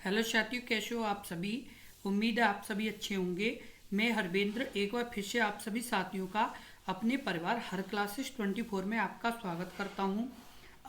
Hello साथियों, कैसे हो आप सभी। उम्मीद है आप सभी अच्छे होंगे। मैं हरवेंद्र एक बार फिर से आप सभी साथियों का अपने परिवार हर क्लासेस 24 में आपका स्वागत करता हूं।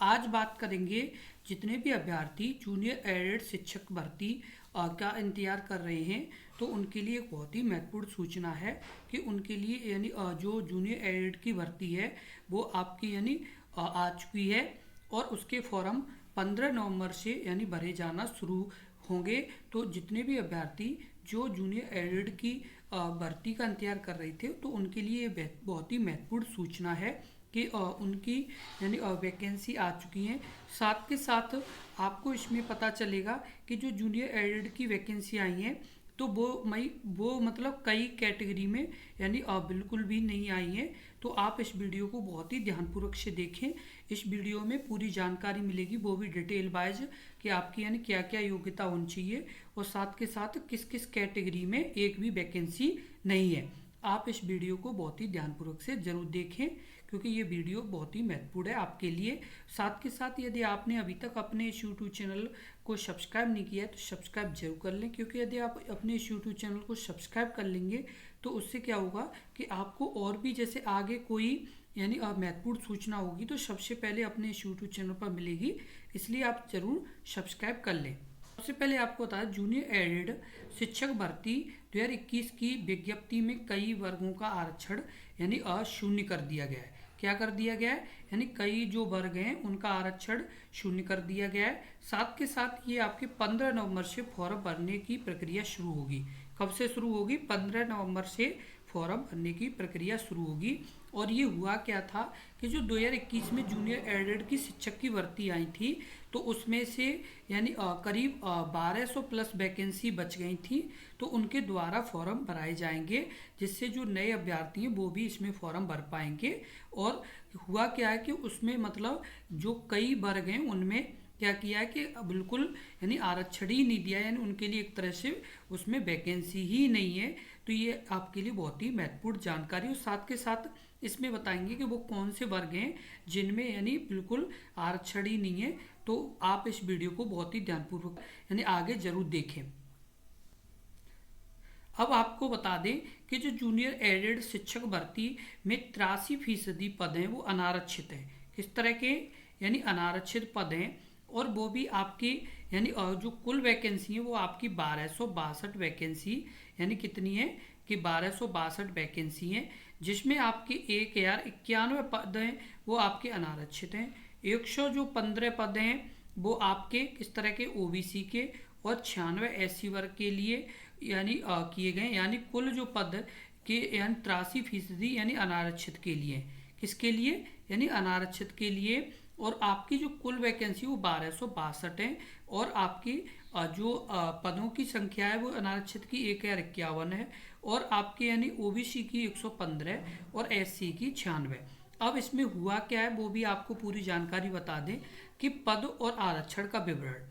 आज बात करेंगे जितने भी अभ्यर्थी जूनियर एडेड शिक्षक भर्ती का इंतजार कर रहे हैं, तो उनके लिए एक बहुत ही महत्वपूर्ण सूचना है कि उनके लिए यानी जो जूनियर एडेड की भर्ती है वो आपकी यानी आ चुकी है और उसके फॉर्म 15 नवंबर से यानी भरे जाना शुरू होंगे। तो जितने भी अभ्यर्थी जो जूनियर एडेड की भर्ती का इंतजार कर रहे थे, तो उनके लिए ये बहुत ही महत्वपूर्ण सूचना है कि उनकी यानी वैकेंसी आ चुकी हैं। साथ के साथ आपको इसमें पता चलेगा कि जो जूनियर एडेड की वैकेंसी आई हैं, तो वो मतलब कई कैटेगरी में यानी बिल्कुल भी नहीं आई हैं। तो आप इस वीडियो को बहुत ही ध्यानपूर्वक से देखें। इस वीडियो में पूरी जानकारी मिलेगी, वो भी डिटेल वाइज, कि आपकी यानी क्या क्या योग्यता होनी चाहिए और साथ के साथ किस किस कैटेगरी में एक भी वैकेंसी नहीं है। आप इस वीडियो को बहुत ही ध्यानपूर्वक से जरूर देखें, क्योंकि ये वीडियो बहुत ही महत्वपूर्ण है आपके लिए। साथ के साथ यदि आपने अभी तक अपने इस यूट्यूब चैनल को सब्सक्राइब नहीं किया है, तो सब्सक्राइब जरूर कर लें, क्योंकि यदि आप अपने इस यूट्यूब चैनल को सब्सक्राइब कर लेंगे तो उससे क्या होगा कि आपको और भी जैसे आगे कोई यानी महत्वपूर्ण सूचना होगी तो सबसे पहले अपने इस यूट्यूब चैनल पर मिलेगी। इसलिए आप जरूर सब्सक्राइब कर लें। सबसे पहले आपको बता दें, जूनियर एडेड शिक्षक भर्ती 2021 की विज्ञप्ति में कई वर्गों का आरक्षण यानी अशून्य कर दिया गया है। क्या कर दिया गया है? यानी कई जो वर्ग हैं उनका आरक्षण शून्य कर दिया गया है। साथ के साथ ये आपके 15 नवंबर से फॉर्म भरने की प्रक्रिया शुरू होगी। कब से शुरू होगी? 15 नवंबर से फॉर्म भरने की प्रक्रिया शुरू होगी। और ये हुआ क्या था कि जो 2021 में जूनियर एडेड की शिक्षक की भर्ती आई थी, तो उसमें से यानी करीब 1200 प्लस वैकेंसी बच गई थी। तो उनके द्वारा फॉर्म भराए जाएंगे, जिससे जो नए अभ्यर्थी हैं वो भी इसमें फॉर्म भर पाएंगे। और हुआ क्या है कि उसमें मतलब जो कई वर्ग हैं उनमें क्या किया है कि बिल्कुल यानी आरक्षण ही नहीं दिया, यानी उनके लिए एक तरह से उसमें वैकेंसी ही नहीं है। तो ये आपके लिए बहुत ही महत्वपूर्ण जानकारी। और साथ के साथ इसमें बताएंगे कि वो कौन से वर्ग हैं जिनमें यानी बिल्कुल आरक्षण ही नहीं है। तो आप इस वीडियो को बहुत ही ध्यानपूर्वक यानी आगे जरूर देखें। अब आपको बता दें कि जो जूनियर एडेड शिक्षक भर्ती में 83% पद हैं वो अनारक्षित हैं। किस तरह के? यानी अनारक्षित पद हैं। और वो भी आपकी यानी जो कुल वैकेंसी है वो आपकी 1262 वैकेंसी यानी कितनी है कि 1262 वैकेंसी हैं, जिसमें आपके 1091 पद हैं वो आपके अनारक्षित हैं। 100 जो 15 पद हैं वो आपके किस तरह के? ओबीसी के। और 96 एससी वर्ग के लिए यानी किए गए। यानी कुल जो पद के यानी 83% यानी अनारक्षित के लिए। किसके लिए? यानी अनारक्षित के लिए। और आपकी जो कुल वैकेंसी वो 1262 है। और आपकी जो पदों की संख्या है वो अनारक्षित की 1051 है। और आपके यानी ओबीसी की 115 और एससी की 96। अब इसमें हुआ क्या है वो भी आपको पूरी जानकारी बता दें कि पद और आरक्षण का विवरण।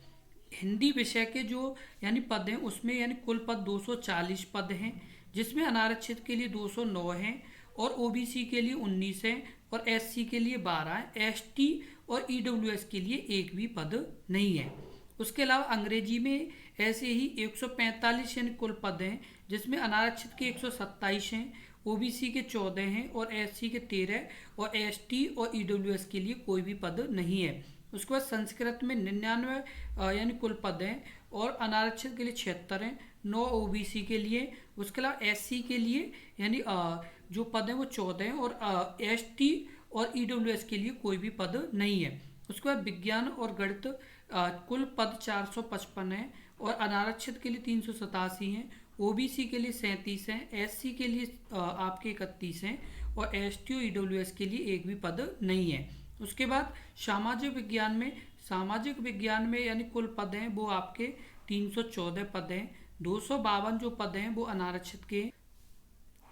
हिंदी विषय के जो यानी पद हैं उसमें यानी कुल पद 240 पद हैं, जिसमें अनारक्षित के लिए 209 हैं और ओबीसी के लिए 19 हैं और एससी के लिए 12 हैं। एसटी और ईडब्ल्यूएस के लिए एक भी पद नहीं है। उसके अलावा अंग्रेजी में ऐसे ही 145 यानी कुल पद हैं, जिसमें अनारक्षित के 127 हैं, ओबीसी के 14 हैं और एससी के 13 और एसटी और ईडब्ल्यूएस के लिए कोई भी पद नहीं है। उसके बाद संस्कृत में 99 यानी कुल पद हैं और अनारक्षित के लिए 76 हैं, 9 ओबीसी के लिए। उसके अलावा एससी के लिए यानी जो पद हैं वो 14 हैं और एसटी और ईडब्ल्यूएस के लिए कोई भी पद नहीं है। उसके बाद विज्ञान और गणित कुल पद 455 हैं और अनारक्षित के लिए 387 हैं, ओबीसी के लिए 37 हैं, एससी के लिए आपके 31 हैं और एसटी और ईडब्ल्यूएस के लिए एक भी पद नहीं है। उसके बाद सामाजिक विज्ञान में यानी कुल पद हैं वो आपके 314 पद हैं, 252 जो पद हैं वो अनारक्षित के।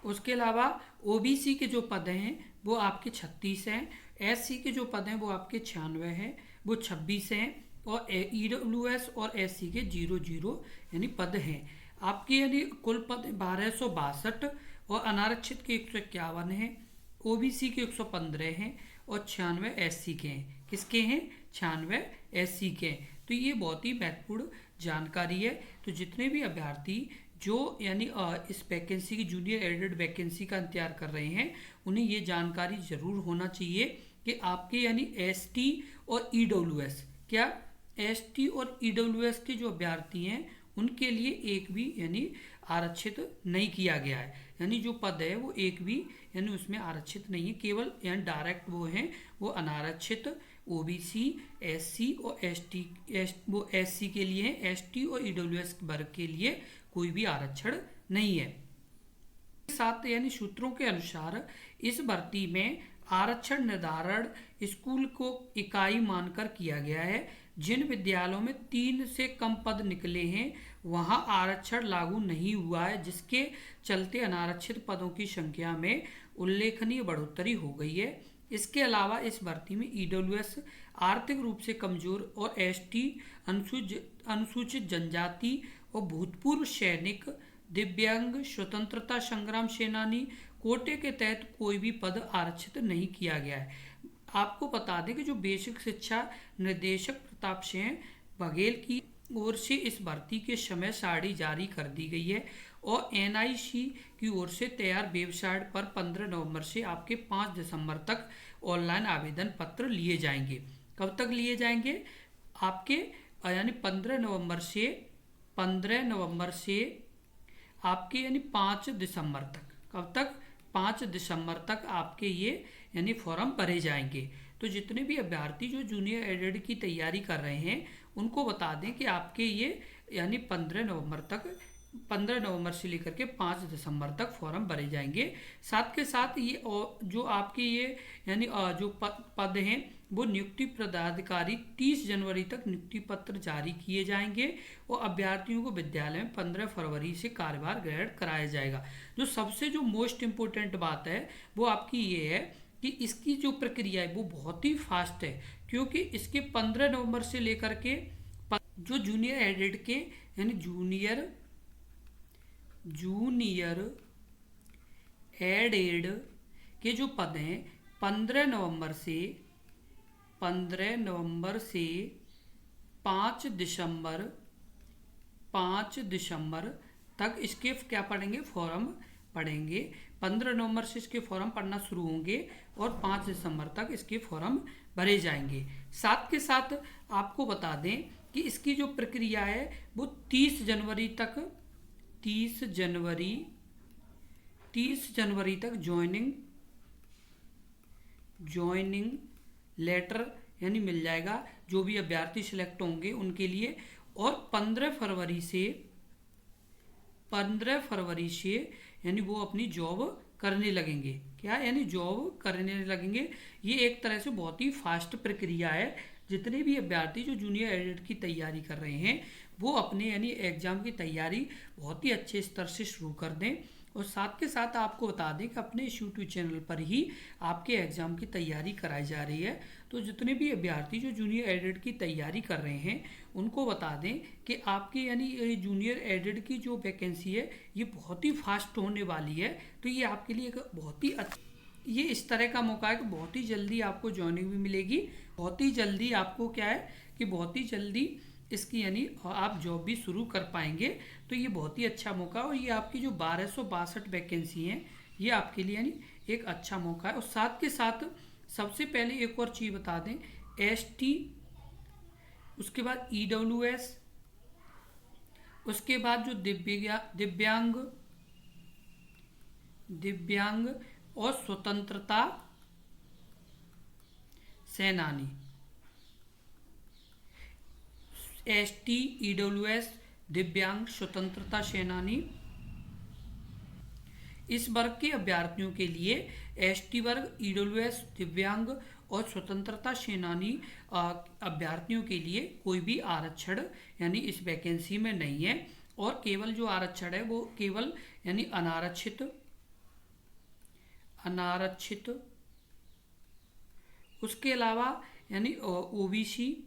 उसके अलावा ओबीसी के जो पद हैं वो आपके 36 हैं, एससी के जो पद हैं वो आपके 96 हैं, वो 26 हैं और ईडब्ल्यूएस और एससी के 00 यानी पद हैं आपके। यानी कुल पद 1262 और अनारक्षित के 151 हैं, ओबीसी के 115 हैं और 96 एससी के हैं। किसके हैं? 96 एससी के हैं। तो ये बहुत ही महत्वपूर्ण जानकारी है। तो जितने भी अभ्यर्थी जो यानी इस वैकेंसी की जूनियर एडेड वैकेंसी का इंतजार कर रहे हैं, उन्हें ये जानकारी जरूर होना चाहिए कि आपके यानी एसटी और ईडब्ल्यूएस, क्या एसटी और ईडब्ल्यूएस के जो अभ्यर्थी हैं उनके लिए एक भी यानी आरक्षित नहीं किया गया है। यानी जो पद है वो एक भी यानी उसमें आरक्षित नहीं है, केवल यानी डायरेक्ट वो हैं वो अनारक्षित ओबीसी, एससी और एसटी, वो एससी के लिए है, एसटी और ईडब्ल्यूएस वर्ग के लिए कोई भी आरक्षण नहीं है। साथ यानी सूत्रों के अनुसार इस भर्ती में आरक्षण निर्धारण स्कूल को इकाई मानकर किया गया है। जिन विद्यालयों में 3 से कम पद निकले हैं वहां आरक्षण लागू नहीं हुआ है, जिसके चलते अनारक्षित पदों की संख्या में उल्लेखनीय बढ़ोतरी हो गई है। इसके अलावा इस भर्ती में ईडब्ल्यूएस, आर्थिक रूप से कमजोर और एसटी, अनुसूचित जनजाति और भूतपूर्व सैनिक, दिव्यांग, स्वतंत्रता संग्राम सेनानी कोटे के तहत कोई भी पद आरक्षित नहीं किया गया है। आपको बता दें कि जो बेसिक शिक्षा निदेशक प्रताप सिंह बघेल की ओर से इस भर्ती के समय सारणी जारी कर दी गई है और एनआईसी की ओर से तैयार वेबसाइट पर 15 नवंबर से आपके 5 दिसंबर तक ऑनलाइन आवेदन पत्र लिए जाएंगे। कब तक लिए जाएंगे? आपके यानी 15 नवंबर से आपके यानी 5 दिसंबर तक। कब तक? 5 दिसंबर तक आपके ये यानी फॉर्म भरे जाएंगे। तो जितने भी अभ्यर्थी जो जूनियर एडेड की तैयारी कर रहे हैं उनको बता दें कि आपके ये यानी 15 नवंबर से लेकर के 5 दिसंबर तक फॉर्म भरे जाएंगे। साथ के साथ ये जो आपके ये यानी जो पद हैं वो नियुक्ति पदाधिकारी 30 जनवरी तक नियुक्ति पत्र जारी किए जाएंगे और अभ्यर्थियों को विद्यालय में 15 फरवरी से कार्यभार ग्रहण कराया जाएगा। जो सबसे जो मोस्ट इम्पोर्टेंट बात है वो आपकी ये है कि इसकी जो प्रक्रिया है वो बहुत ही फास्ट है, क्योंकि इसके 15 नवंबर से लेकर के जो जूनियर एडेड के यानी जूनियर एडेड के जो पद हैं 15 नवंबर से 5 दिसंबर तक इसके क्या पढ़ेंगे? फॉर्म पढ़ेंगे। 15 नवंबर से इसके फॉर्म पढ़ना शुरू होंगे और 5 दिसंबर तक इसके फॉर्म भरे जाएंगे। साथ के साथ आपको बता दें कि इसकी जो प्रक्रिया है वो 30 जनवरी तक ज्वाइनिंग लेटर यानी मिल जाएगा जो भी अभ्यर्थी सिलेक्ट होंगे उनके लिए, और 15 फरवरी से यानी वो अपनी जॉब करने लगेंगे। क्या? यानी जॉब करने लगेंगे। ये एक तरह से बहुत ही फास्ट प्रक्रिया है। जितने भी अभ्यर्थी जो जूनियर एडेड की तैयारी कर रहे हैं वो अपने यानी एग्ज़ाम की तैयारी बहुत ही अच्छे स्तर से शुरू कर दें। और साथ के साथ आपको बता दें कि अपने इस यूट्यूब चैनल पर ही आपके एग्ज़ाम की तैयारी कराई जा रही है। तो जितने भी अभ्यर्थी जो जूनियर एडेड की तैयारी कर रहे हैं उनको बता दें कि आपकी यानी जूनियर एडेड की जो वैकेंसी है ये बहुत ही फास्ट होने वाली है। तो ये आपके लिए एक बहुत ही ये इस तरह का मौका है कि बहुत ही जल्दी आपको जॉइनिंग भी मिलेगी, बहुत ही जल्दी आपको क्या है कि बहुत ही जल्दी इसकी यानी आप जॉब भी शुरू कर पाएंगे। तो ये बहुत ही अच्छा मौका है और ये आपकी जो 1262 वैकेंसी हैं ये आपके लिए यानी एक अच्छा मौका है। और साथ के साथ सबसे पहले एक और चीज़ बता दें, एसटी, उसके बाद ईडब्ल्यूएस, उसके बाद जो दिव्यांग और स्वतंत्रता सेनानी, एसटी, ईडब्ल्यूएस, दिव्यांग, स्वतंत्रता सेनानी, इस वर्ग के अभ्यर्थियों के लिए एसटी वर्ग, ईडब्ल्यूएस, दिव्यांग और स्वतंत्रता सेनानी अभ्यर्थियों के लिए कोई भी आरक्षण यानी इस वैकेंसी में नहीं है। और केवल जो आरक्षण है वो केवल यानी अनारक्षित, उसके अलावा यानी ओबीसी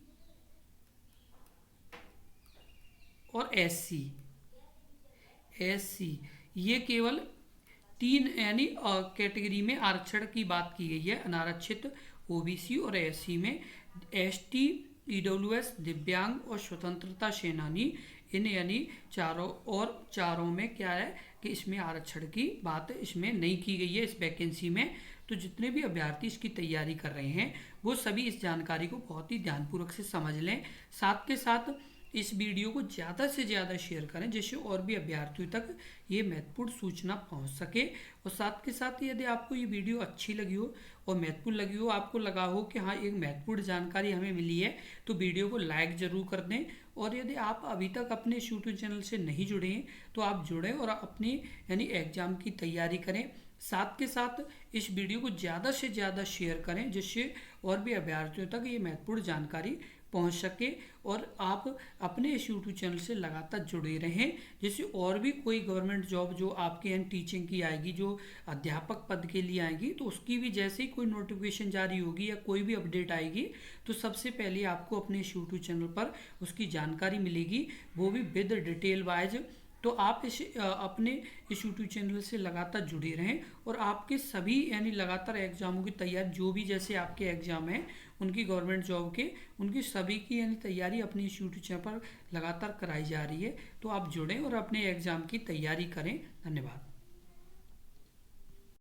और एससी ये केवल 3 यानी कैटेगरी में आरक्षण की बात की गई है। अनारक्षित, ओबीसी और एससी में एसटी, ईडब्ल्यूएस, दिव्यांग और स्वतंत्रता सेनानी, इन यानी चारों में क्या है कि इसमें आरक्षण की बात इसमें नहीं की गई है इस वैकेंसी में। तो जितने भी अभ्यर्थी इसकी तैयारी कर रहे हैं वो सभी इस जानकारी को बहुत ही ध्यानपूर्वक से समझ लें। साथ के साथ इस वीडियो को ज़्यादा से ज़्यादा शेयर करें जिससे और भी अभ्यर्थियों तक ये महत्वपूर्ण सूचना पहुंच सके। और साथ के साथ यदि आपको ये वीडियो अच्छी लगी हो और महत्वपूर्ण लगी हो, आपको लगा हो कि हाँ एक महत्वपूर्ण जानकारी हमें मिली है, तो वीडियो को लाइक ज़रूर कर दें। और यदि आप अभी तक अपने यूट्यूब चैनल से नहीं जुड़े हैं तो आप जुड़ें और अपनी यानी एग्ज़ाम की तैयारी करें। साथ के साथ इस वीडियो को ज़्यादा से ज़्यादा शेयर करें जिससे और भी अभ्यर्थियों तक ये महत्वपूर्ण जानकारी पहुंच सके और आप अपने इस यूट्यूब चैनल से लगातार जुड़े रहें, जिससे और भी कोई गवर्नमेंट जॉब जो आपके यहाँ टीचिंग की आएगी, जो अध्यापक पद के लिए आएगी, तो उसकी भी जैसे ही कोई नोटिफिकेशन जारी होगी या कोई भी अपडेट आएगी तो सबसे पहले आपको अपने इस यूट्यूब चैनल पर उसकी जानकारी मिलेगी, वो भी विद डिटेल वाइज। तो आप अपने इस यूट्यूब चैनल से लगातार जुड़े रहें और आपके सभी यानी लगातार एग्जामों की तैयारी, जो भी जैसे आपके एग्जाम हैं उनकी गवर्नमेंट जॉब के, उनकी सभी की यानी तैयारी अपनी इस यूट्यूब चैनल पर लगातार कराई जा रही है। तो आप जुड़ें और अपने एग्जाम की तैयारी करें। धन्यवाद।